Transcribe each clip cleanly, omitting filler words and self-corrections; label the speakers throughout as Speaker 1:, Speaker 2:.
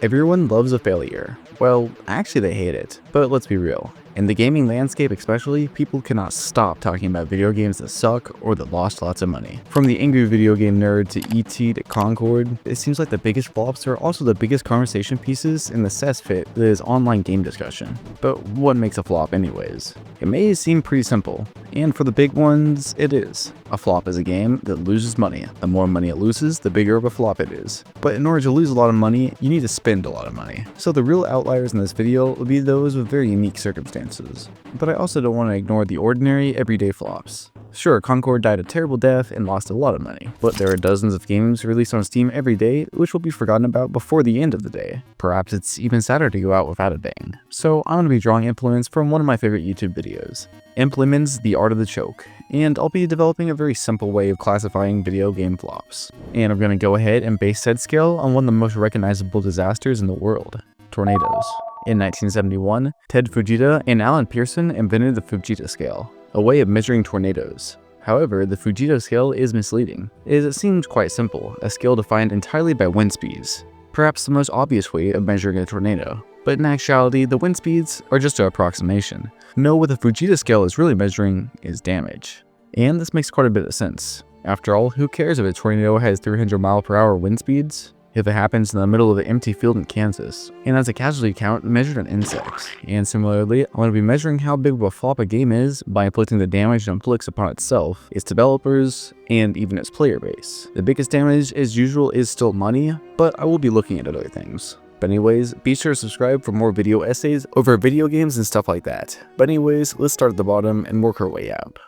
Speaker 1: Everyone loves a failure. Well, actually they hate it, but let's be real. In the gaming landscape especially, people cannot stop talking about video games that suck or that lost lots of money. From the angry video game nerd to ET to Concord, it seems like the biggest flops are also the biggest conversation pieces in the cesspit that is online game discussion. But what makes a flop anyways? It may seem pretty simple, and for the big ones, it is. A flop is a game that loses money. The more money it loses, the bigger of a flop it is. But in order to lose a lot of money, you need to spend a lot of money. So the real outliers in this video will be those with very unique circumstances. But I also don't want to ignore the ordinary, everyday flops. Sure, Concord died a terrible death and lost a lot of money, but there are dozens of games released on Steam every day which will be forgotten about before the end of the day. Perhaps it's even sadder to go out without a bang. So I'm going to be drawing implements from one of my favorite YouTube videos, EmpLemon's The Art of the Choke, and I'll be developing a very simple way of classifying video game flops. And I'm going to go ahead and base said scale on one of the most recognizable disasters in the world, tornadoes. In 1971, Ted Fujita and Alan Pearson invented the Fujita scale, a way of measuring tornadoes. However, the Fujita scale is misleading, as it seems quite simple, a scale defined entirely by wind speeds, perhaps the most obvious way of measuring a tornado. But in actuality, the wind speeds are just an approximation. No, what the Fujita scale is really measuring is damage. And this makes quite a bit of sense. After all, who cares if a tornado has 300-mile-per-hour wind speeds? If it happens in the middle of an empty field in Kansas, and has a casualty count measured in insects. And similarly, I'm going to be measuring how big of a flop a game is by inflicting the damage it inflicts upon itself, its developers, and even its player base. The biggest damage, as usual, is still money, but I will be looking at other things. But anyways, be sure to subscribe for more video essays over video games and stuff like that. But anyways, let's start at the bottom and work our way out.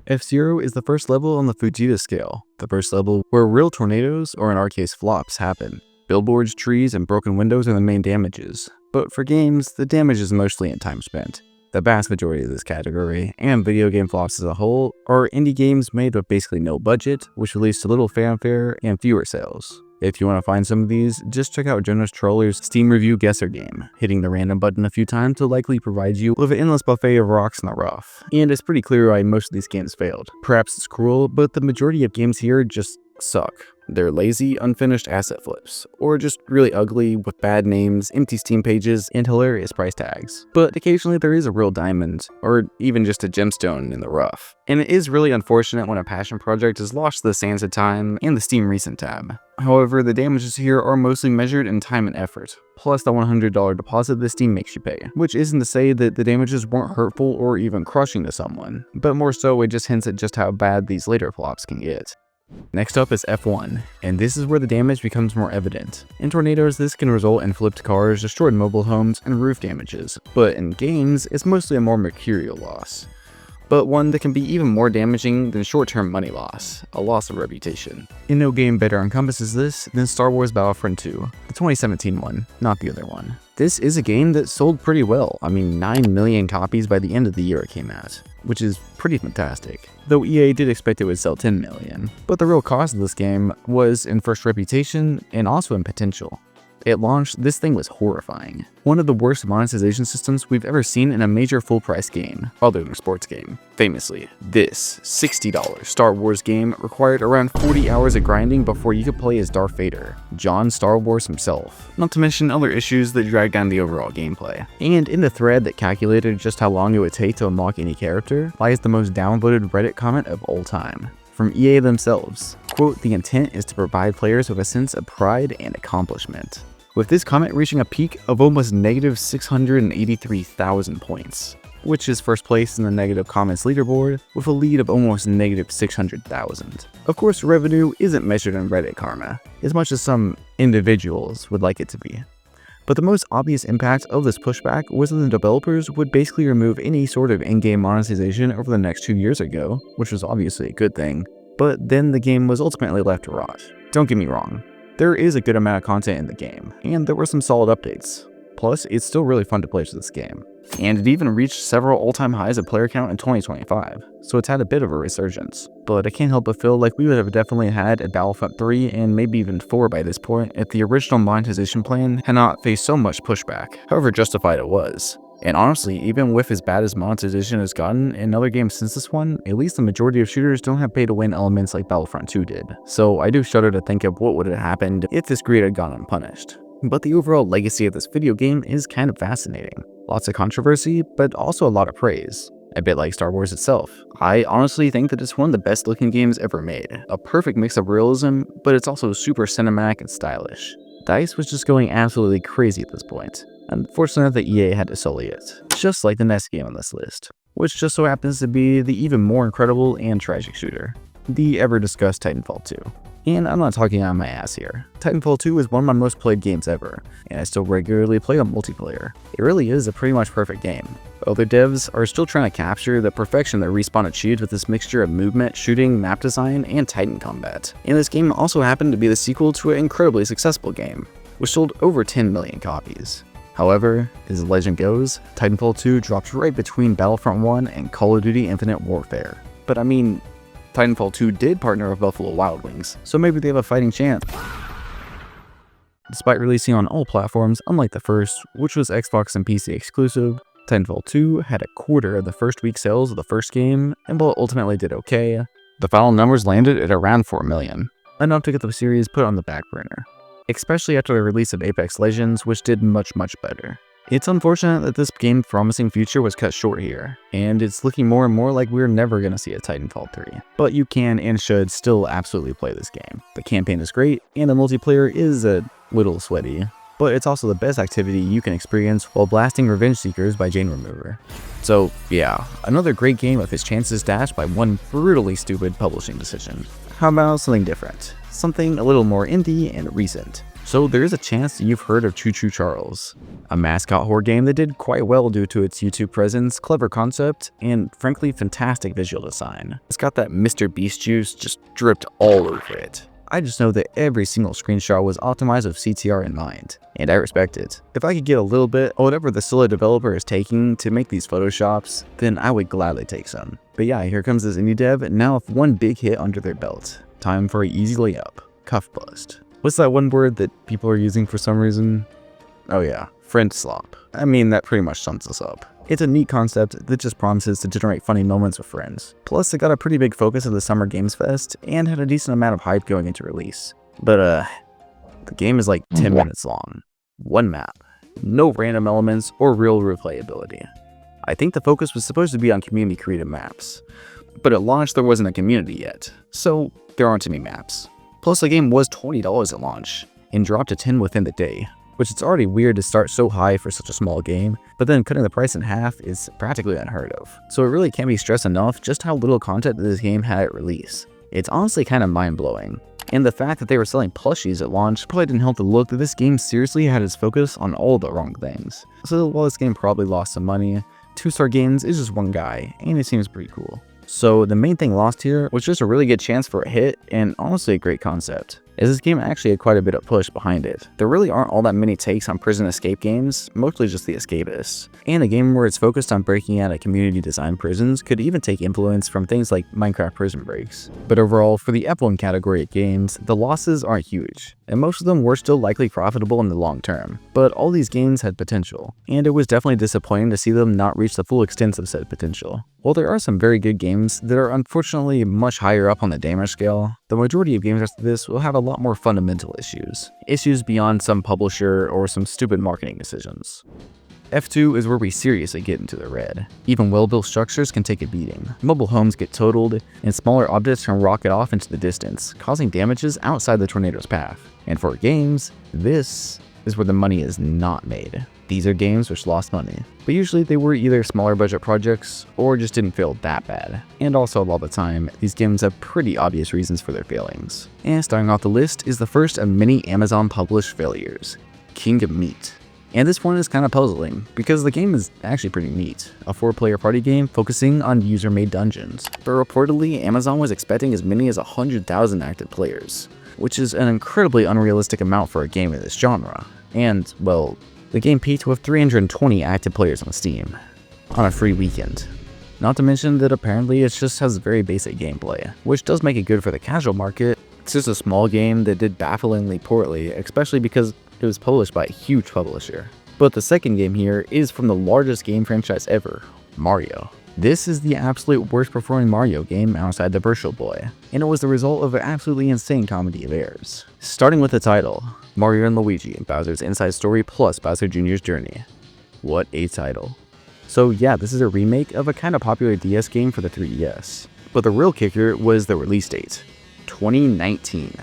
Speaker 1: F0 is the first level on the Fujita scale, the first level where real tornadoes, or in our case flops, happen. Billboards, trees, and broken windows are the main damages, but for games, the damage is mostly in time spent. The vast majority of this category, and video game flops as a whole, are indie games made with basically no budget, which leads to little fanfare and fewer sales. If you want to find some of these, just check out Jonas Troller's Steam Review Guesser game. Hitting the random button a few times will likely provide you with an endless buffet of rocks in the rough. And it's pretty clear why most of these games failed. Perhaps it's cruel, but the majority of games here just suck. They're lazy, unfinished asset flips, or just really ugly with bad names, empty Steam pages, and hilarious price tags. But occasionally there is a real diamond, or even just a gemstone in the rough. And it is really unfortunate when a passion project is lost to the sands of time and the Steam Recent tab. However, the damages here are mostly measured in time and effort, plus the $100 deposit that Steam makes you pay, which isn't to say that the damages weren't hurtful or even crushing to someone, but more so it just hints at just how bad these later flops can get. Next up is F1, and this is where the damage becomes more evident. In tornadoes, this can result in flipped cars, destroyed mobile homes, and roof damages, but in games, it's mostly a more mercurial loss. But one that can be even more damaging than short-term money loss, a loss of reputation. And no game better encompasses this than Star Wars Battlefront 2, the 2017 one, not the other one. This is a game that sold pretty well, 9 million copies by the end of the year it came out, which is pretty fantastic. Though EA did expect it would sell 10 million. But the real cost of this game was in first reputation and also in potential. At launch, this thing was horrifying. One of the worst monetization systems we've ever seen in a major full-price game, other than a sports game. Famously, this $60 Star Wars game required around 40 hours of grinding before you could play as Darth Vader, John Star Wars himself, not to mention other issues that dragged down the overall gameplay. And in the thread that calculated just how long it would take to unlock any character lies the most downvoted Reddit comment of all time. From EA themselves, quote, "The intent is to provide players with a sense of pride and accomplishment." With this comment reaching a peak of almost negative 683,000 points, which is first place in the negative comments leaderboard with a lead of almost negative 600,000. Of course, revenue isn't measured in Reddit karma, as much as some individuals would like it to be. But the most obvious impact of this pushback was that the developers would basically remove any sort of in-game monetization over the next 2 years ago, which was obviously a good thing, but then the game was ultimately left to rot. Don't get me wrong, there is a good amount of content in the game, and there were some solid updates. Plus, it's still really fun to play this game. And it even reached several all-time highs of player count in 2025, so it's had a bit of a resurgence. But I can't help but feel like we would have definitely had a Battlefront 3 and maybe even 4 by this point if the original monetization plan had not faced so much pushback, however justified it was. And honestly, even with as bad as monetization has gotten in other games since this one, at least the majority of shooters don't have pay-to-win elements like Battlefront 2 did. So I do shudder to think of what would have happened if this greed had gone unpunished. But the overall legacy of this video game is kind of fascinating. Lots of controversy, but also a lot of praise. A bit like Star Wars itself. I honestly think that it's one of the best looking games ever made. A perfect mix of realism, but it's also super cinematic and stylish. DICE was just going absolutely crazy at this point. Unfortunately that EA had to sully it, just like the next game on this list, which just so happens to be the even more incredible and tragic shooter, the ever-discussed Titanfall 2. And I'm not talking out of my ass here. Titanfall 2 is one of my most played games ever, and I still regularly play on multiplayer. It really is a pretty much perfect game. Other devs are still trying to capture the perfection that Respawn achieved with this mixture of movement, shooting, map design, and Titan combat. And this game also happened to be the sequel to an incredibly successful game, which sold over 10 million copies. However, as the legend goes, Titanfall 2 dropped right between Battlefront 1 and Call of Duty Infinite Warfare. But I mean, Titanfall 2 did partner with Buffalo Wild Wings, so maybe they have a fighting chance. Despite releasing on all platforms, unlike the first, which was Xbox and PC exclusive, Titanfall 2 had a quarter of the first week sales of the first game, and while it ultimately did okay, the final numbers landed at around 4 million, enough to get the series put on the back burner. Especially after the release of Apex Legends, which did much better. It's unfortunate that this game's promising future was cut short here, and it's looking more and more like we're never gonna see a Titanfall 3. But you can and should still absolutely play this game. The campaign is great, and the multiplayer is a little sweaty, but it's also the best activity you can experience while blasting Revenge Seekers by Jane Remover. So yeah, another great game with its chances dashed by one brutally stupid publishing decision. How about something different? Something a little more indie and recent. So there is a chance that you've heard of Choo Choo Charles, a mascot horror game that did quite well due to its YouTube presence, clever concept, and frankly fantastic visual design. It's got that Mr. Beast juice just dripped all over it. I just know that every single screenshot was optimized with CTR in mind, and I respect it. If I could get a little bit of whatever the silly developer is taking to make these photoshops, then I would gladly take some. But yeah, here comes this indie dev, now with one big hit under their belt. Time for an easy layup, CUFFBUST. What's that one word that people are using for some reason? Oh yeah, friend slop. I mean, that pretty much sums us up. It's a neat concept that just promises to generate funny moments with friends. Plus, it got a pretty big focus at the Summer Games Fest and had a decent amount of hype going into release. But the game is like 10 minutes long. One map. No random elements or real replayability. I think the focus was supposed to be on community created maps. But at launch, there wasn't a community yet, so there aren't any maps. Plus, the game was $20 at launch, and dropped to 10 within the day, which it's already weird to start so high for such a small game, but then cutting the price in half is practically unheard of. So it really can't be stressed enough just how little content this game had at release. It's honestly kind of mind-blowing. And the fact that they were selling plushies at launch probably didn't help the look that this game seriously had its focus on all the wrong things. So while this game probably lost some money, 2-Star Games is just one guy, and it seems pretty cool. So the main thing lost here was just a really good chance for a hit and honestly a great concept, as this game actually had quite a bit of push behind it. There really aren't all that many takes on prison escape games, mostly just the Escapists. And a game where it's focused on breaking out of community designed prisons could even take influence from things like Minecraft Prison Breaks. But overall, for the F1 category of games, the losses aren't huge, and most of them were still likely profitable in the long term. But all these games had potential, and it was definitely disappointing to see them not reach the full extent of said potential. While there are some very good games that are unfortunately much higher up on the damage scale, the majority of games after this will have a lot more fundamental issues. Issues beyond some publisher or some stupid marketing decisions. F2 is where we seriously get into the red. Even well-built structures can take a beating. Mobile homes get totaled, and smaller objects can rocket off into the distance, causing damages outside the tornado's path. And for games, this is where the money is not made. These are games which lost money, but usually they were either smaller budget projects or just didn't feel that bad. And also a lot of the time, these games have pretty obvious reasons for their failings. And starting off the list is the first of many Amazon published failures, King of Meat. And this one is kind of puzzling, because the game is actually pretty neat. A 4-player party game focusing on user-made dungeons. But reportedly, Amazon was expecting as many as 100,000 active players, which is an incredibly unrealistic amount for a game of this genre. And, well, the game peaked with 320 active players on Steam, on a free weekend. Not to mention that apparently it just has very basic gameplay, which does make it good for the casual market. It's just a small game that did bafflingly poorly, especially because it was published by a huge publisher. But the second game here is from the largest game franchise ever, Mario. This is the absolute worst performing Mario game outside the Virtual Boy, and it was the result of an absolutely insane comedy of errors. Starting with the title, Mario and Luigi, Bowser's Inside Story plus Bowser Jr.'s Journey. What a title. So yeah, this is a remake of a kind of popular DS game for the 3DS. But the real kicker was the release date, 2019.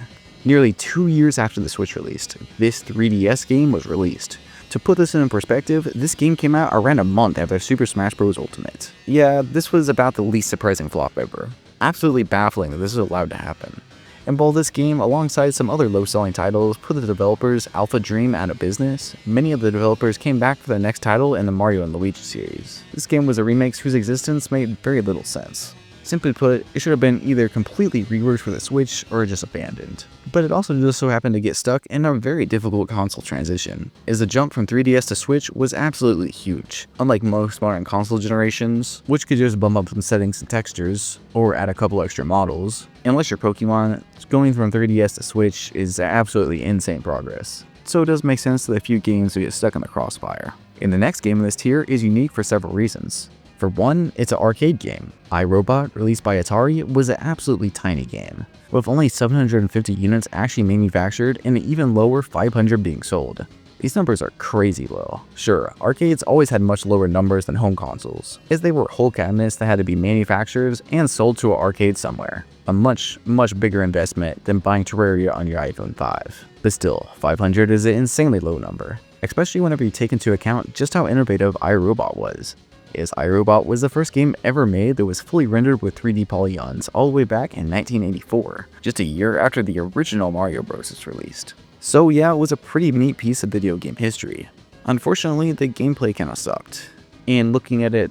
Speaker 1: Nearly 2 years after the Switch released, this 3DS game was released. To put this in perspective, this game came out around a month after Super Smash Bros. Ultimate. Yeah, this was about the least surprising flop ever. Absolutely baffling that this was allowed to happen. And while this game, alongside some other low-selling titles, put the developers Alpha Dream out of business, many of the developers came back for the next title in the Mario and Luigi series. This game was a remake whose existence made very little sense. Simply put, it should have been either completely reworked for the Switch or just abandoned. But it also just so happened to get stuck in a very difficult console transition, as the jump from 3DS to Switch was absolutely huge. Unlike most modern console generations, which could just bump up some settings and textures, or add a couple extra models, unless you're Pokemon, going from 3DS to Switch is absolutely insane progress. So it does make sense that a few games will get stuck in the crossfire. And the next game in this tier is unique for several reasons. For one, it's an arcade game. iRobot, released by Atari, was an absolutely tiny game, with only 750 units actually manufactured and an even lower 500 being sold. These numbers are crazy low. Sure, arcades always had much lower numbers than home consoles, as they were whole cabinets that had to be manufactured and sold to an arcade somewhere. A much bigger investment than buying Terraria on your iPhone 5. But still, 500 is an insanely low number, especially whenever you take into account just how innovative iRobot was. As iRobot was the first game ever made that was fully rendered with 3D polygons all the way back in 1984, just a year after the original Mario Bros. Was released. So yeah, it was a pretty neat piece of video game history. Unfortunately, the gameplay kinda sucked. And looking at it,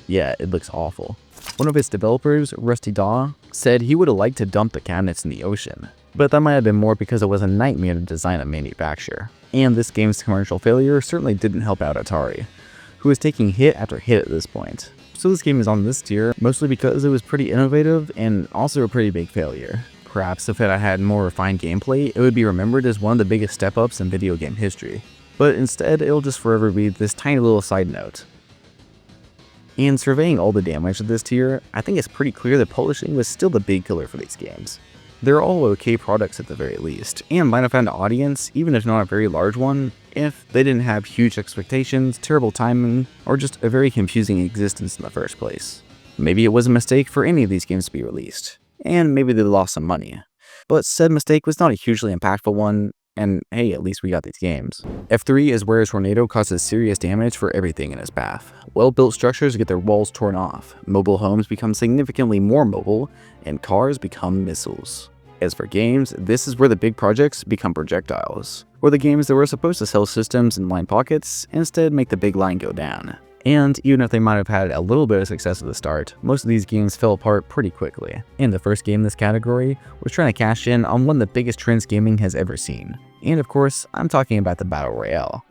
Speaker 1: yeah, it looks awful. One of its developers, Rusty Daw, said he would have liked to dump the cabinets in the ocean, but that might have been more because it was a nightmare to design and manufacture. And this game's commercial failure certainly didn't help out Atari, who was taking hit after hit at this point. So this game is on this tier, mostly because it was pretty innovative and also a pretty big failure. Perhaps if it had more refined gameplay, it would be remembered as one of the biggest step-ups in video game history. But instead, it'll just forever be this tiny little side note. And surveying all the damage of this tier, I think it's pretty clear that publishing was still the big killer for these games. They're all okay products at the very least, and might have found an audience, even if not a very large one, if they didn't have huge expectations, terrible timing, or just a very confusing existence in the first place. Maybe it was a mistake for any of these games to be released, and maybe they lost some money. But said mistake was not a hugely impactful one, and hey, at least we got these games. F3 is where a tornado causes serious damage for everything in its path. Well-built structures get their walls torn off, mobile homes become significantly more mobile, and cars become missiles. As for games, this is where the big projects become projectiles, where the games that were supposed to sell systems and line pockets instead make the big line go down. And even if they might have had a little bit of success at the start, most of these games fell apart pretty quickly. And the first game in this category was trying to cash in on one of the biggest trends gaming has ever seen. And of course, I'm talking about the Battle Royale.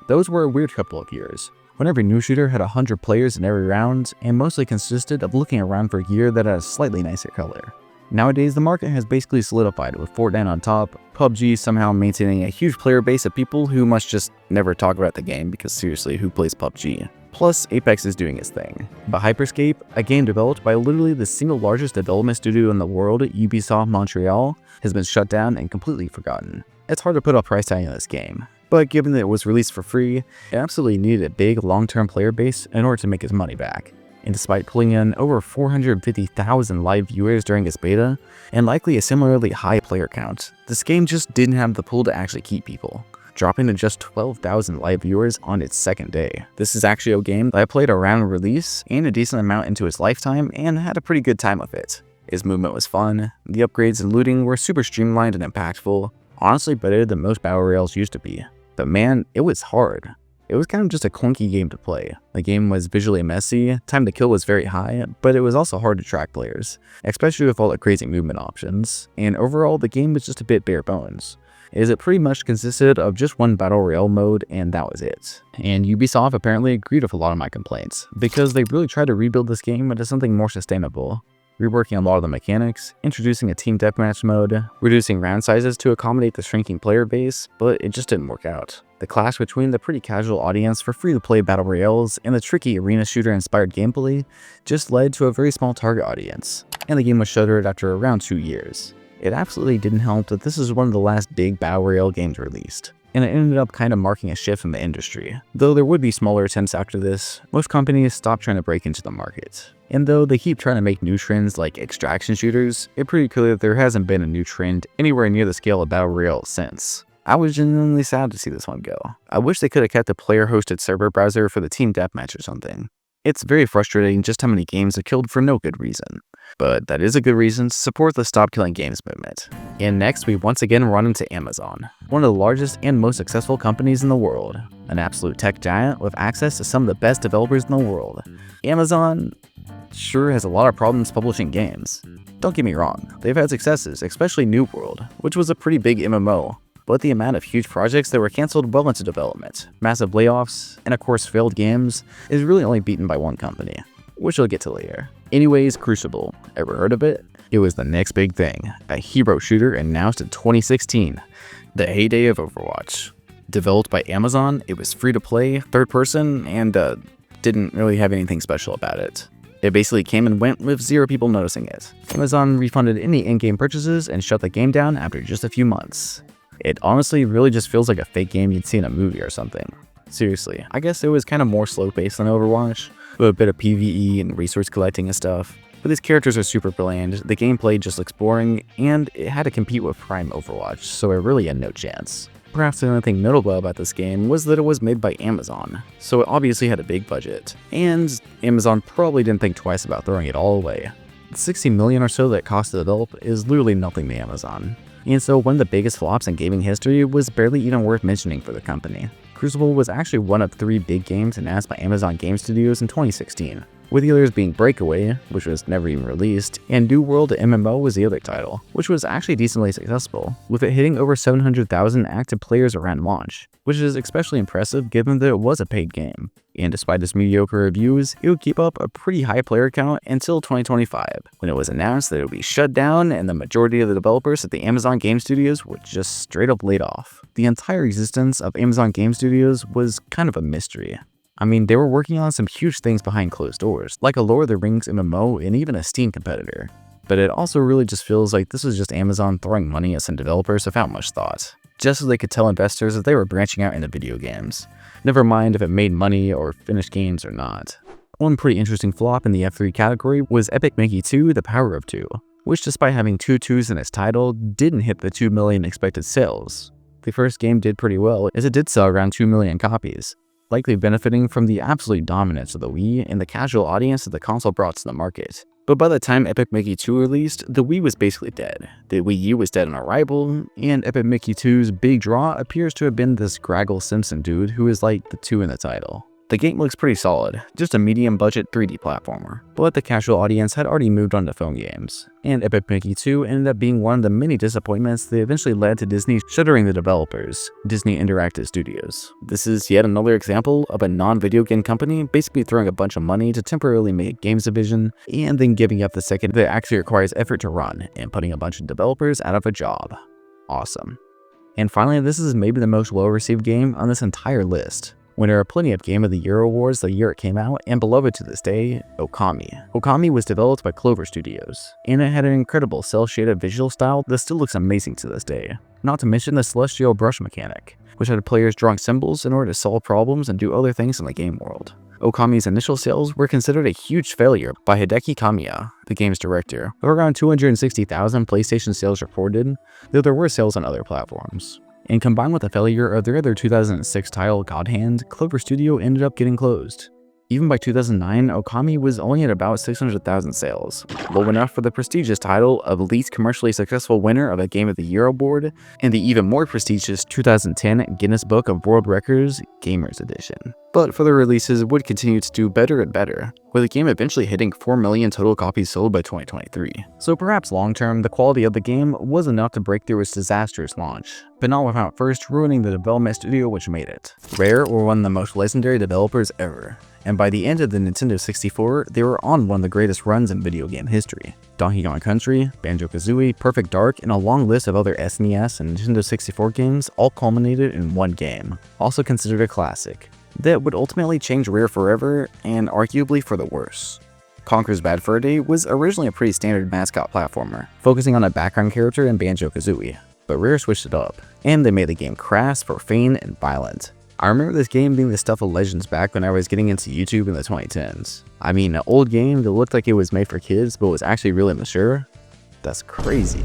Speaker 1: Those were a weird couple of years, when every new shooter had 100 players in every round, and mostly consisted of looking around for gear that had a slightly nicer color. Nowadays, the market has basically solidified with Fortnite on top, PUBG somehow maintaining a huge player base of people who must just never talk about the game because seriously, who plays PUBG? Plus, Apex is doing its thing. But Hyperscape, a game developed by literally the single largest development studio in the world, Ubisoft Montreal, has been shut down and completely forgotten. It's hard to put a price tag on this game, but given that it was released for free, it absolutely needed a big long-term player base in order to make its money back. And despite pulling in over 450,000 live viewers during its beta, and likely a similarly high player count, this game just didn't have the pull to actually keep people, dropping to just 12,000 live viewers on its second day. This is actually a game that I played around release and a decent amount into its lifetime and had a pretty good time with it. Its movement was fun, the upgrades and looting were super streamlined and impactful, honestly better than most battle royales used to be. But man, it was hard. It was kind of just a clunky game to play. The game was visually messy, time to kill was very high, but it was also hard to track players, especially with all the crazy movement options, and overall the game was just a bit bare bones. It pretty much consisted of just one battle royale mode and that was it. And Ubisoft apparently agreed with a lot of my complaints, because they really tried to rebuild this game into something more sustainable. reworking a lot of the mechanics, introducing a team deathmatch mode, reducing round sizes to accommodate the shrinking player base, but it just didn't work out. The clash between the pretty casual audience for free-to-play battle royales and the tricky arena shooter-inspired gameplay just led to a very small target audience, and the game was shuttered after around 2 years. It absolutely didn't help that this is one of the last big battle royale games released, and it ended up kind of marking a shift in the industry. Though there would be smaller attempts after this, most companies stopped trying to break into the market. And though they keep trying to make new trends like extraction shooters, it's pretty clear that there hasn't been a new trend anywhere near the scale of battle royale since. I was genuinely sad to see this one go. I wish they could have kept a player-hosted server browser for the team deathmatch or something. It's very frustrating just how many games are killed for no good reason. But that is a good reason to support the Stop Killing Games movement. And next, we once again run into Amazon, one of the largest and most successful companies in the world. An absolute tech giant with access to some of the best developers in the world. Amazon sure has a lot of problems publishing games. Don't get me wrong, they've had successes, especially New World, which was a pretty big MMO. But the amount of huge projects that were cancelled well into development, massive layoffs, and of course failed games is really only beaten by one company, which we'll get to later. Anyways, Crucible, ever heard of it? It was the next big thing, a hero shooter announced in 2016, the heyday of Overwatch. Developed by Amazon, it was free to play, third person, and didn't really have anything special about it. It basically came and went with 0 people noticing it. Amazon refunded any in-game purchases and shut the game down after just a few months. It honestly really just feels like a fake game you'd see in a movie or something. Seriously, I guess it was kind of more slow-paced than Overwatch, with a bit of PvE and resource collecting and stuff. But these characters are super bland, the gameplay just looks boring, and it had to compete with Prime Overwatch, so it really had no chance. Perhaps the only thing notable about this game was that it was made by Amazon, so it obviously had a big budget, and Amazon probably didn't think twice about throwing it all away. The $60 million or so that it cost to develop is literally nothing to Amazon. And so one of the biggest flops in gaming history was barely even worth mentioning for the company. Crucible was actually one of 3 big games announced by Amazon Game Studios in 2016, with the others being Breakaway, which was never even released, and New World MMO was the other title, which was actually decently successful, with it hitting over 700,000 active players around launch, which is especially impressive given that it was a paid game. And despite its mediocre reviews, it would keep up a pretty high player count until 2025, when it was announced that it would be shut down and the majority of the developers at the Amazon Game Studios were just straight up laid off. The entire existence of Amazon Game Studios was kind of a mystery. I mean, they were working on some huge things behind closed doors, like a Lord of the Rings MMO and even a Steam competitor. But it also really just feels like this was just Amazon throwing money at some developers without much thought, just so they could tell investors that they were branching out into video games. Never mind if it made money or finished games or not. One pretty interesting flop in the F3 category was Epic Mickey 2: The Power of 2, which despite having 2 2s in its title, didn't hit the 2 million expected sales. The first game did pretty well, as it did sell around 2 million copies, likely benefiting from the absolute dominance of the Wii and the casual audience that the console brought to the market. But by the time Epic Mickey 2 released, the Wii was basically dead. The Wii U was dead on arrival, and Epic Mickey 2's big draw appears to have been this Graggle Simpson dude who is like the 2 in the title. The game looks pretty solid, just a medium-budget 3D platformer, but the casual audience had already moved on to phone games, and Epic Mickey 2 ended up being one of the many disappointments that eventually led to Disney shuttering the developers, Disney Interactive Studios. This is yet another example of a non-video game company basically throwing a bunch of money to temporarily make a games division, and then giving up the second that actually requires effort to run, and putting a bunch of developers out of a job. Awesome. And finally, this is maybe the most well-received game on this entire list. When there are plenty of Game of the Year awards the year it came out, and beloved to this day, Okami. Okami was developed by Clover Studios, and it had an incredible cel-shaded visual style that still looks amazing to this day. Not to mention the celestial brush mechanic, which had players drawing symbols in order to solve problems and do other things in the game world. Okami's initial sales were considered a huge failure by Hideki Kamiya, the game's director, with around 260,000 PlayStation sales reported, though there were sales on other platforms. And combined with the failure of their other 2006 title God Hand, Clover Studio ended up getting closed. Even by 2009, Okami was only at about 600,000 sales, low enough for the prestigious title of least commercially successful winner of a Game of the Year award, and the even more prestigious 2010 Guinness Book of World Records Gamers Edition. But further releases would continue to do better and better, with the game eventually hitting 4 million total copies sold by 2023. So perhaps long-term, the quality of the game was enough to break through its disastrous launch, but not without first ruining the development studio which made it. Rare were one of the most legendary developers ever, and by the end of the Nintendo 64, they were on one of the greatest runs in video game history. Donkey Kong Country, Banjo-Kazooie, Perfect Dark, and a long list of other SNES and Nintendo 64 games all culminated in one game, also considered a classic, that would ultimately change Rare forever, and arguably for the worse. Conker's Bad Fur Day was originally a pretty standard mascot platformer, focusing on a background character in Banjo-Kazooie, but Rare switched it up, and they made the game crass, profane, and violent. I remember this game being the stuff of legends back when I was getting into YouTube in the 2010s. I mean, an old game that looked like it was made for kids but was actually really mature? That's crazy.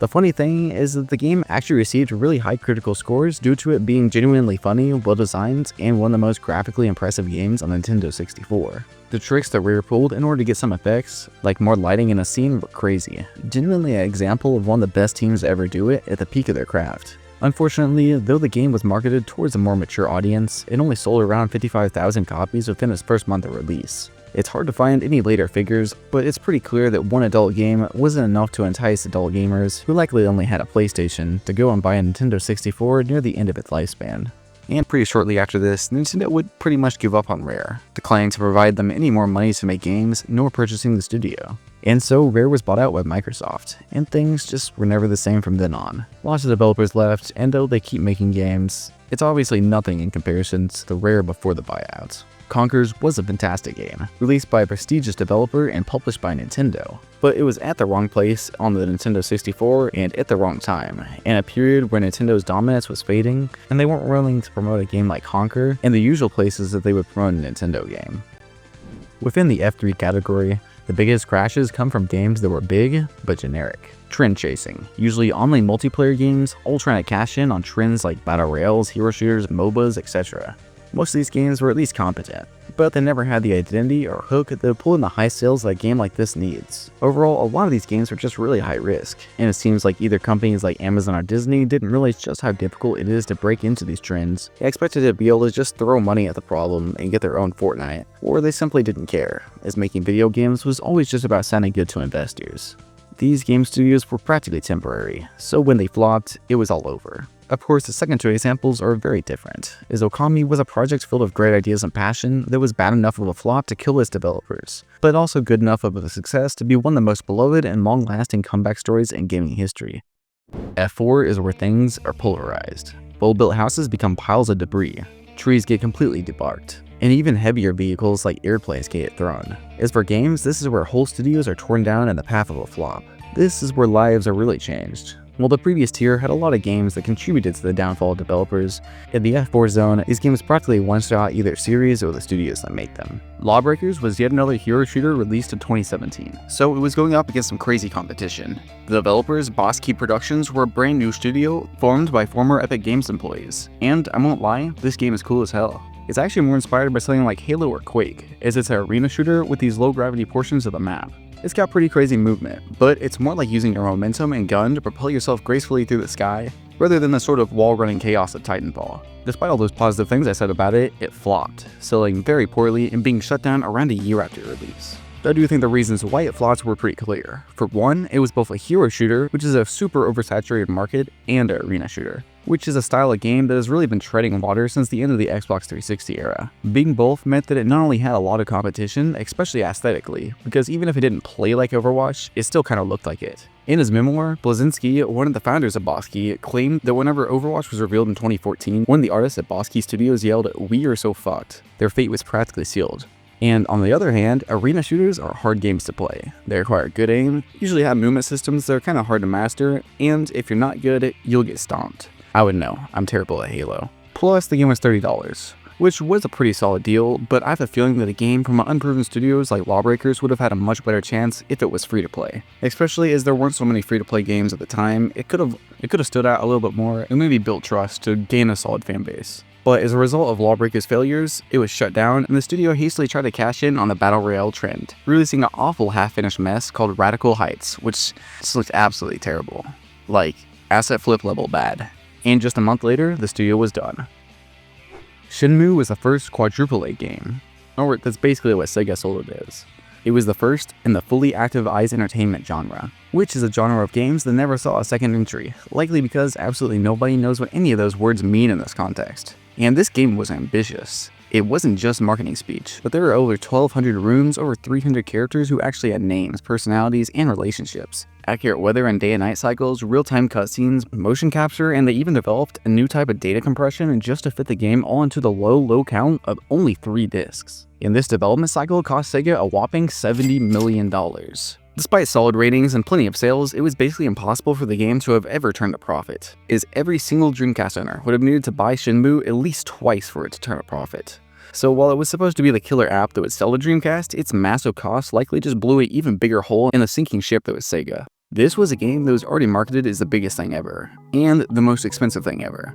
Speaker 1: The funny thing is that the game actually received really high critical scores due to it being genuinely funny, well designed, and one of the most graphically impressive games on Nintendo 64. The tricks that Rare pulled in order to get some effects, like more lighting in a scene, were crazy. Genuinely an example of one of the best teams to ever do it at the peak of their craft. Unfortunately, though the game was marketed towards a more mature audience, it only sold around 55,000 copies within its first month of release. It's hard to find any later figures, but it's pretty clear that one adult game wasn't enough to entice adult gamers, who likely only had a PlayStation, to go and buy a Nintendo 64 near the end of its lifespan. And pretty shortly after this, Nintendo would pretty much give up on Rare, declining to provide them any more money to make games, nor purchasing the studio. And so Rare was bought out by Microsoft, and things just were never the same from then on. Lots of developers left, and though they keep making games, it's obviously nothing in comparison to the Rare before the buyout. Conker's was a fantastic game, released by a prestigious developer and published by Nintendo, but it was at the wrong place on the Nintendo 64 and at the wrong time, in a period where Nintendo's dominance was fading, and they weren't willing to promote a game like Conker in the usual places that they would promote a Nintendo game. Within the F3 category, the biggest crashes come from games that were big, but generic. Trend chasing, usually online multiplayer games, all trying to cash in on trends like battle royales, hero shooters, MOBAs, etc. Most of these games were at least competent, but they never had the identity or hook that would pull in the high sales that a game like this needs. Overall, a lot of these games were just really high risk, and it seems like either companies like Amazon or Disney didn't realize just how difficult it is to break into these trends. They expected to be able to just throw money at the problem and get their own Fortnite, or they simply didn't care, as making video games was always just about sounding good to investors. These game studios were practically temporary, so when they flopped, it was all over. Of course, the second two examples are very different, as Okami was a project filled of great ideas and passion that was bad enough of a flop to kill its developers, but also good enough of a success to be one of the most beloved and long-lasting comeback stories in gaming history. F4 is where things are polarized. Well-built houses become piles of debris, trees get completely debarked, and even heavier vehicles like airplanes get thrown. As for games, this is where whole studios are torn down in the path of a flop. This is where lives are really changed. While the previous tier had a lot of games that contributed to the downfall of developers, in the F4 zone, these games practically one-shot either series or the studios that make them. LawBreakers was yet another hero shooter released in 2017, so it was going up against some crazy competition. The developers, Boss Key Productions, were a brand new studio formed by former Epic Games employees, and I won't lie, this game is cool as hell. It's actually more inspired by something like Halo or Quake, as it's an arena shooter with these low-gravity portions of the map. It's got pretty crazy movement, but it's more like using your momentum and gun to propel yourself gracefully through the sky, rather than the sort of wall-running chaos of Titanfall. Despite all those positive things I said about it, it flopped, selling very poorly and being shut down around a year after release. I do think the reasons why it flopped were pretty clear. For one, it was both a hero shooter, which is a super oversaturated market, and an arena shooter, which is a style of game that has really been treading water since the end of the Xbox 360 era. Being both meant that it not only had a lot of competition, especially aesthetically, because even if it didn't play like Overwatch, it still kind of looked like it. In his memoir, Blazinski, one of the founders of Boss Key, claimed that whenever Overwatch was revealed in 2014, one of the artists at Boss Key Studios yelled, "We are so fucked." Their fate was practically sealed. And on the other hand, arena shooters are hard games to play. They require good aim, usually have movement systems that are kind of hard to master, and if you're not good, you'll get stomped. I would know, I'm terrible at Halo. Plus, the game was $30, which was a pretty solid deal, but I have a feeling that a game from unproven studios like LawBreakers would have had a much better chance if it was free to play. Especially as there weren't so many free to play games at the time, it could have stood out a little bit more and maybe built trust to gain a solid fan base. But as a result of LawBreakers' failures, it was shut down, and the studio hastily tried to cash in on the Battle Royale trend, releasing an awful half-finished mess called Radical Heights, which just looked absolutely terrible. Like, asset flip level bad. And just a month later, the studio was done. Shenmue was the first quadruple A game, or that's basically what Sega sold it is. It was the first in the fully active eyes entertainment genre, which is a genre of games that never saw a second entry, likely because absolutely nobody knows what any of those words mean in this context. And this game was ambitious. It wasn't just marketing speech, but there were over 1,200 rooms, over 300 characters who actually had names, personalities, and relationships, accurate weather and day and night cycles, real-time cutscenes, motion capture, and they even developed a new type of data compression just to fit the game all into the low count of only 3 discs. And this development cycle cost Sega a whopping $70 million. Despite solid ratings and plenty of sales, it was basically impossible for the game to have ever turned a profit, as every single Dreamcast owner would have needed to buy Shenmue at least twice for it to turn a profit. So while it was supposed to be the killer app that would sell the Dreamcast, its massive cost likely just blew an even bigger hole in the sinking ship that was Sega. This was a game that was already marketed as the biggest thing ever, and the most expensive thing ever.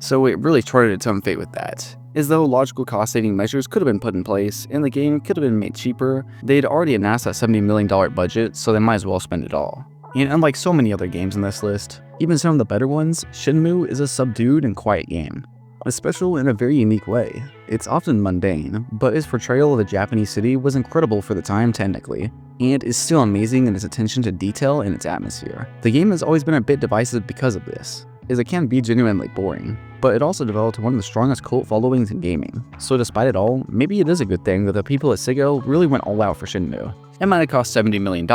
Speaker 1: So it really charted its own fate with that. As though logical cost-saving measures could have been put in place, and the game could have been made cheaper, they'd already announced that $70 million budget, so they might as well spend it all. And unlike so many other games in this list, even some of the better ones, Shenmue is a subdued and quiet game. It's special in a very unique way. It's often mundane, but its portrayal of the Japanese city was incredible for the time technically, and is still amazing in its attention to detail and its atmosphere. The game has always been a bit divisive because of this, as it can be genuinely boring, but it also developed one of the strongest cult followings in gaming. So despite it all, maybe it is a good thing that the people at Sega really went all out for Shenmue. It might have cost $70 million,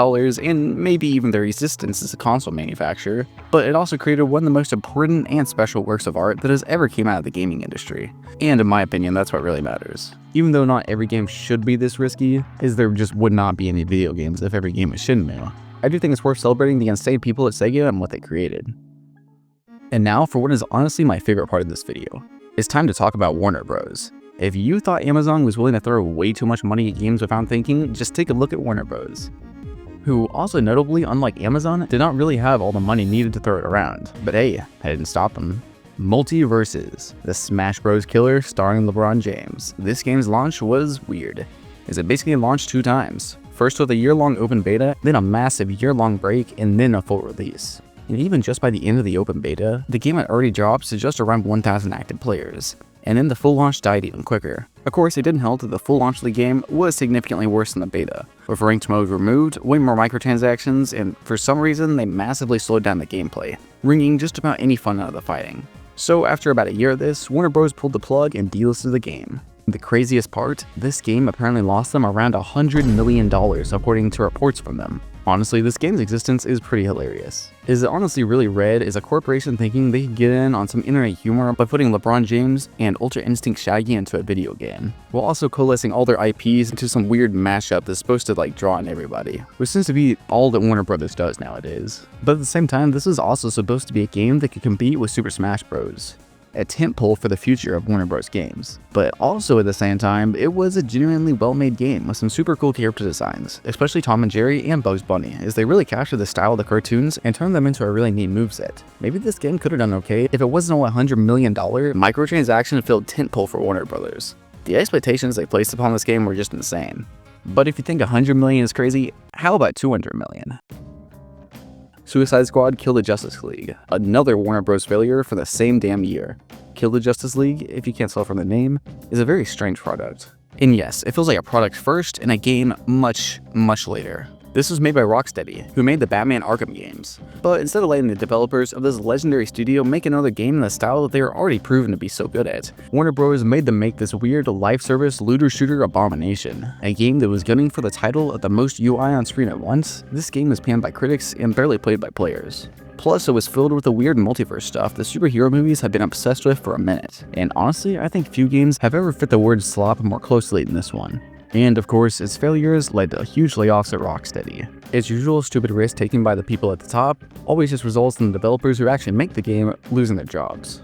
Speaker 1: and maybe even their existence as a console manufacturer, but it also created one of the most important and special works of art that has ever came out of the gaming industry. And in my opinion, that's what really matters. Even though not every game should be this risky, as there just would not be any video games if every game was Shenmue, I do think it's worth celebrating the insane people at Sega and what they created. And now for what is honestly my favorite part of this video. It's time to talk about Warner Bros. If you thought Amazon was willing to throw way too much money at games without thinking, just take a look at Warner Bros. Who also notably, unlike Amazon, did not really have all the money needed to throw it around. But hey, that didn't stop them. MultiVersus, the Smash Bros. Killer starring LeBron James. This game's launch was weird, as it basically launched 2 times. First with a year-long open beta, then a massive year-long break, and then a full release. And even just by the end of the open beta, the game had already dropped to just around 1,000 active players. And then the full launch died even quicker. Of course, it didn't help that the full launch of the game was significantly worse than the beta, with ranked mode removed, way more microtransactions, and for some reason they massively slowed down the gameplay, wringing just about any fun out of the fighting. So after about a year of this, Warner Bros. Pulled the plug and delisted the game. The craziest part, this game apparently lost them around $100 million according to reports from them. Honestly, this game's existence is pretty hilarious. Is it honestly really read as a corporation thinking they could get in on some internet humor by putting LeBron James and Ultra Instinct Shaggy into a video game, while also coalescing all their IPs into some weird mashup that's supposed to draw in everybody, which seems to be all that Warner Bros. Does nowadays. But at the same time, this is also supposed to be a game that could compete with Super Smash Bros. A tentpole for the future of Warner Bros. Games. But also at the same time, it was a genuinely well-made game with some super cool character designs, especially Tom and Jerry and Bugs Bunny, as they really captured the style of the cartoons and turned them into a really neat moveset. Maybe this game could have done okay if it wasn't a $100 million microtransaction-filled tentpole for Warner Bros. The expectations they placed upon this game were just insane. But if you think $100 million is crazy, how about $200 million? Suicide Squad Kill the Justice League, another Warner Bros. Failure for the same damn year. Kill the Justice League, if you can't tell from the name, is a very strange product. And yes, it feels like a product first and a game much later. This was made by Rocksteady, who made the Batman Arkham games. But instead of letting the developers of this legendary studio make another game in the style that they are already proven to be so good at, Warner Bros. Made them make this weird live service looter shooter abomination, a game that was gunning for the title of the most UI on screen at once. This game was panned by critics and barely played by players. Plus, it was filled with the weird multiverse stuff the superhero movies have been obsessed with for a minute. And honestly, I think few games have ever fit the word slop more closely than this one. And of course, its failures led to huge layoffs at Rocksteady. Its usual stupid risk taken by the people at the top always just results in the developers who actually make the game losing their jobs.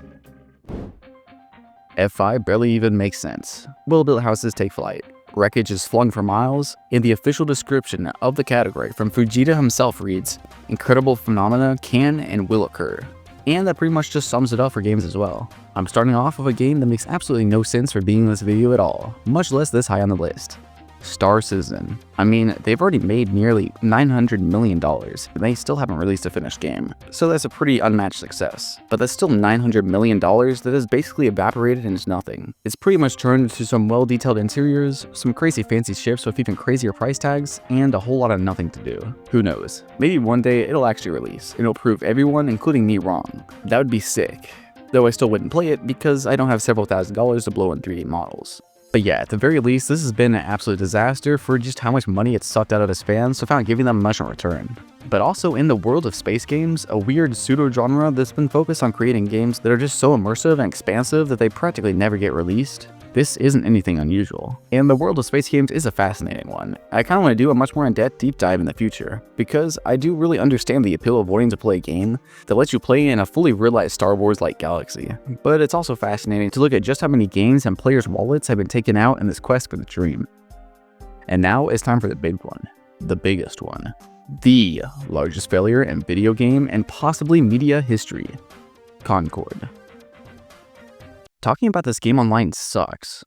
Speaker 1: F5 barely even makes sense. Well-built houses take flight. Wreckage is flung for miles, and the official description of the category from Fujita himself reads, "Incredible phenomena can and will occur." And that pretty much just sums it up for games as well. I'm starting off with a game that makes absolutely no sense for being in this video at all, much less this high on the list. Star Citizen. I mean, they've already made nearly $900 million, and they still haven't released a finished game. So that's a pretty unmatched success. But that's still $900 million that has basically evaporated into nothing. It's pretty much turned into some well-detailed interiors, some crazy fancy ships with even crazier price tags, and a whole lot of nothing to do. Who knows? Maybe one day it'll actually release, and it'll prove everyone, including me, wrong. That would be sick. Though I still wouldn't play it because I don't have several $1,000s to blow on 3D models. But yeah, at the very least, this has been an absolute disaster for just how much money it's sucked out of its fans without giving them much in return. But also in the world of space games, a weird pseudo-genre that's been focused on creating games that are just so immersive and expansive that they practically never get released. This isn't anything unusual, and the world of space games is a fascinating one. I kinda wanna do a much more in-depth deep dive in the future, because I do really understand the appeal of wanting to play a game that lets you play in a fully realized Star Wars-like galaxy. But it's also fascinating to look at just how many games and players' wallets have been taken out in this quest for the dream. And now it's time for the big one. The biggest one. The largest failure in video game and possibly media history. Concord. Talking about this game online sucks.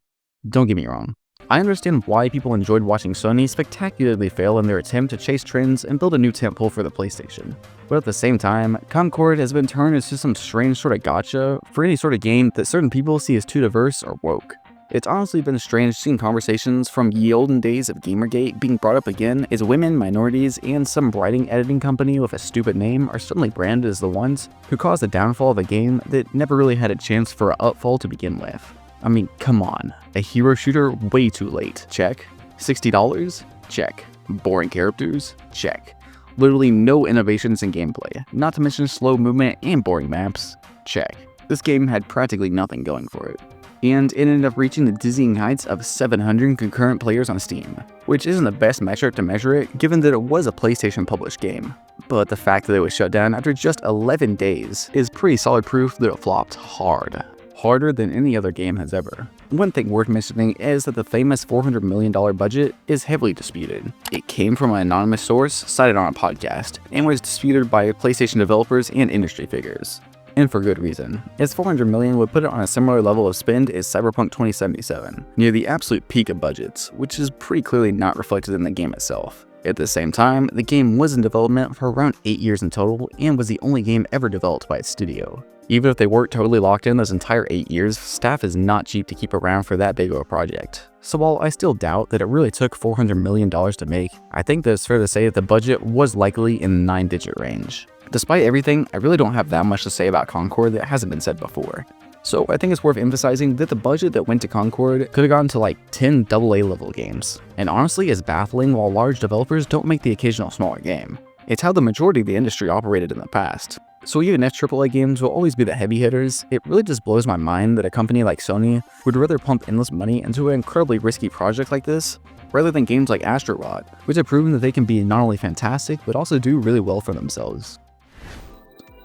Speaker 1: Don't get me wrong. I understand why people enjoyed watching Sony spectacularly fail in their attempt to chase trends and build a new tentpole for the PlayStation. But at the same time, Concord has been turned into some strange sort of gotcha for any sort of game that certain people see as too diverse or woke. It's honestly been strange seeing conversations from ye olden days of Gamergate being brought up again as women, minorities, and some writing editing company with a stupid name are suddenly branded as the ones who caused the downfall of a game that never really had a chance for an upfall to begin with. I mean, come on. A hero shooter way too late. Check. $60? Check. Boring characters? Check. Literally no innovations in gameplay, not to mention slow movement and boring maps? Check. This game had practically nothing going for it. And it ended up reaching the dizzying heights of 700 concurrent players on Steam, which isn't the best metric to measure it given that it was a PlayStation published game. But the fact that it was shut down after just 11 days is pretty solid proof that it flopped hard. Harder than any other game has ever. One thing worth mentioning is that the famous $400 million budget is heavily disputed. It came from an anonymous source cited on a podcast, and was disputed by PlayStation developers and industry figures. And for good reason, as $400 million would put it on a similar level of spend as Cyberpunk 2077, near the absolute peak of budgets, which is pretty clearly not reflected in the game itself. At the same time, the game was in development for around 8 years in total and was the only game ever developed by its studio. Even if they weren't totally locked in those entire 8 years, staff is not cheap to keep around for that big of a project. So while I still doubt that it really took $400 million to make, I think that it's fair to say that the budget was likely in the 9-digit range. Despite everything, I really don't have that much to say about Concord that hasn't been said before. So I think it's worth emphasizing that the budget that went to Concord could have gone to like 10 AA level games. And honestly is baffling while large developers don't make the occasional smaller game. It's how the majority of the industry operated in the past. So even if AAA games will always be the heavy hitters, it really just blows my mind that a company like Sony would rather pump endless money into an incredibly risky project like this, rather than games like Astrobot, which have proven that they can be not only fantastic, but also do really well for themselves.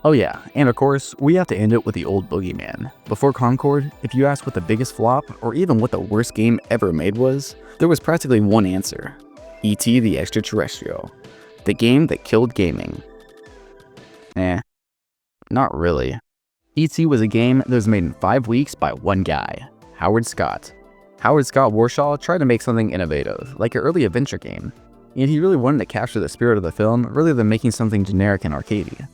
Speaker 1: Oh yeah, and of course, we have to end it with the old boogeyman. Before Concord, if you asked what the biggest flop, or even what the worst game ever made was, there was practically one answer. E.T. the Extra-Terrestrial. The game that killed gaming. Not really. E.T. was a game that was made in 5 weeks by one guy, Howard Scott. Howard Scott Warshaw tried to make something innovative, like an early adventure game, and he really wanted to capture the spirit of the film rather than making something generic and arcadey.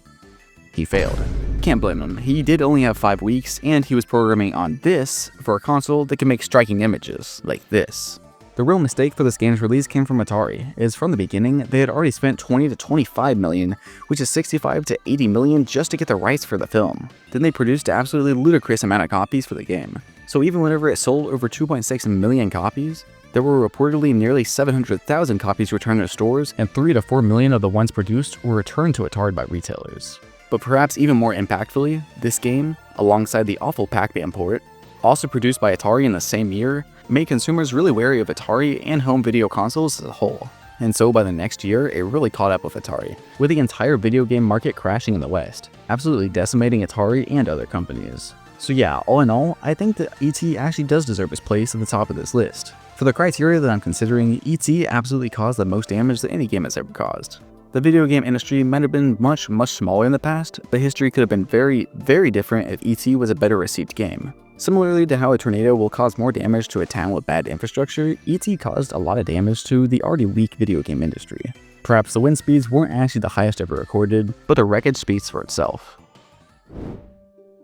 Speaker 1: He failed. Can't blame him, he did only have 5 weeks, and he was programming on this for a console that can make striking images, like this. The real mistake for this game's release came from Atari, as from the beginning, they had already spent $20 to $25 million, which is $65 to $80 million just to get the rights for the film. Then they produced an absolutely ludicrous amount of copies for the game. So even whenever it sold over 2.6 million copies, there were reportedly nearly 700,000 copies returned to stores, and 3 to 4 million of the ones produced were returned to Atari by retailers. But perhaps even more impactfully, this game, alongside the awful Pac-Man port, also produced by Atari in the same year, made consumers really wary of Atari and home video consoles as a whole. And so by the next year, it really caught up with Atari, with the entire video game market crashing in the West, absolutely decimating Atari and other companies. So yeah, all in all, I think that E.T. actually does deserve its place at the top of this list. For the criteria that I'm considering, E.T. absolutely caused the most damage that any game has ever caused. The video game industry might have been much smaller in the past, but history could have been very different if E.T. was a better received game. Similarly to how a tornado will cause more damage to a town with bad infrastructure, ET caused a lot of damage to the already weak video game industry. Perhaps the wind speeds weren't actually the highest ever recorded, but the wreckage speaks for itself.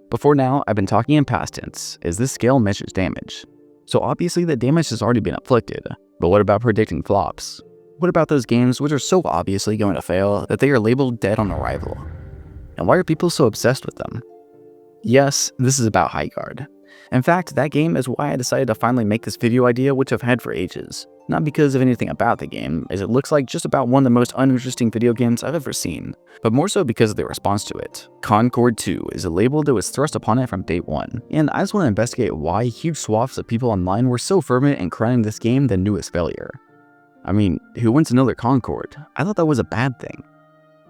Speaker 1: Before now, I've been talking in past tense, as this scale measures damage. So obviously the damage has already been inflicted, but what about predicting flops? What about those games which are so obviously going to fail that they are labeled dead on arrival? And why are people so obsessed with them? Yes, this is about Highguard. In fact, that game is why I decided to finally make this video idea, which I've had for ages. Not because of anything about the game, as it looks like just about one of the most uninteresting video games I've ever seen, but more so because of the response to it. Concord 2 is a label that was thrust upon it from day one, and I just want to investigate why huge swaths of people online were so fervent in crowning this game the newest failure. I mean, who wants another Concord? I thought that was a bad thing.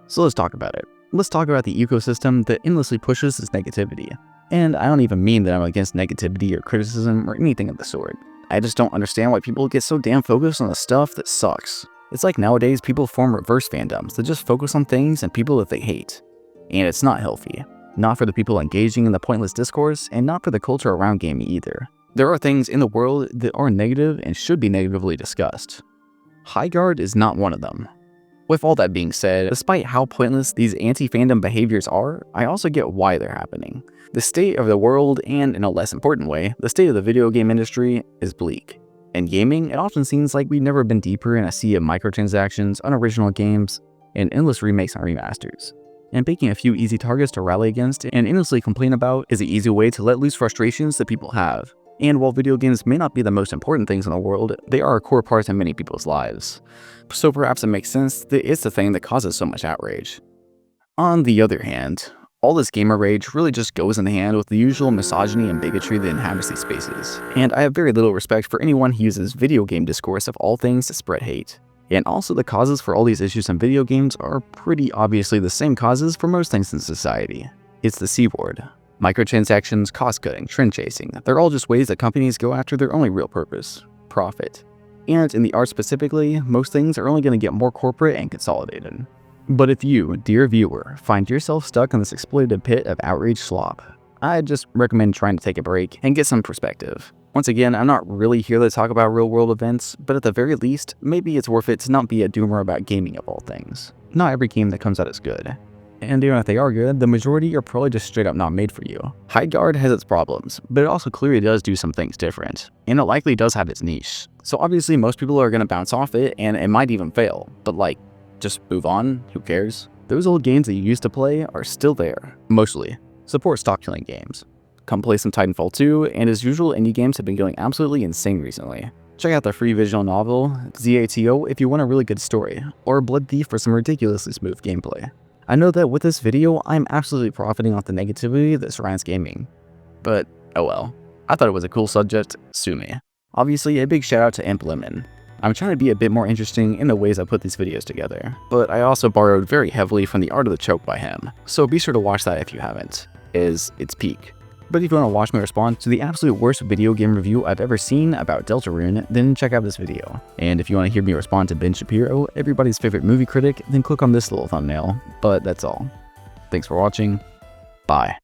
Speaker 1: So let's talk about it. Let's talk about the ecosystem that endlessly pushes this negativity. And I don't even mean that I'm against negativity or criticism or anything of the sort. I just don't understand why people get so damn focused on the stuff that sucks. It's like nowadays people form reverse fandoms that just focus on things and people that they hate. And it's not healthy. Not for the people engaging in the pointless discourse, and not for the culture around gaming either. There are things in the world that are negative and should be negatively discussed. Highguard is not one of them. With all that being said, despite how pointless these anti-fandom behaviors are, I also get why they're happening. The state of the world, and in a less important way, the state of the video game industry is bleak. In gaming, it often seems like we've never been deeper in a sea of microtransactions, unoriginal games, and endless remakes and remasters. And picking a few easy targets to rally against and endlessly complain about is an easy way to let loose frustrations that people have. And while video games may not be the most important things in the world, they are a core part of many people's lives. So perhaps it makes sense that it's the thing that causes so much outrage. On the other hand, all this gamer rage really just goes in the hand with the usual misogyny and bigotry that inhabits these spaces. And I have very little respect for anyone who uses video game discourse of all things to spread hate. And also the causes for all these issues in video games are pretty obviously the same causes for most things in society. It's the C word. Microtransactions, cost-cutting, trend chasing, they're all just ways that companies go after their only real purpose, profit. And in the art specifically, most things are only going to get more corporate and consolidated. But if you, dear viewer, find yourself stuck in this exploited pit of outrage slop, I'd just recommend trying to take a break and get some perspective. Once again, I'm not really here to talk about real-world events, but at the very least, maybe it's worth it to not be a doomer about gaming of all things. Not every game that comes out is good. And even if they are good, the majority are probably just straight up not made for you. Highguard has its problems, but it also clearly does do some things different, and it likely does have its niche. So obviously most people are going to bounce off it, and it might even fail, but like, just move on, who cares? Those old games that you used to play are still there, mostly. Support stock killing games. Come play some Titanfall 2, and as usual, indie games have been going absolutely insane recently. Check out the free visual novel, ZATO, if you want a really good story, or Bloodthief for some ridiculously smooth gameplay. I know that with this video, I'm absolutely profiting off the negativity that surrounds gaming. But, oh well. I thought it was a cool subject, sue me. Obviously, a big shout out to EmpLemon. I'm trying to be a bit more interesting in the ways I put these videos together, but I also borrowed very heavily from The Art of the Choke by him, so be sure to watch that if you haven't, as it's peak. But if you want to watch me respond to the absolute worst video game review I've ever seen about Deltarune, then check out this video. And if you want to hear me respond to Ben Shapiro, everybody's favorite movie critic, then click on this little thumbnail. But that's all. Thanks for watching. Bye.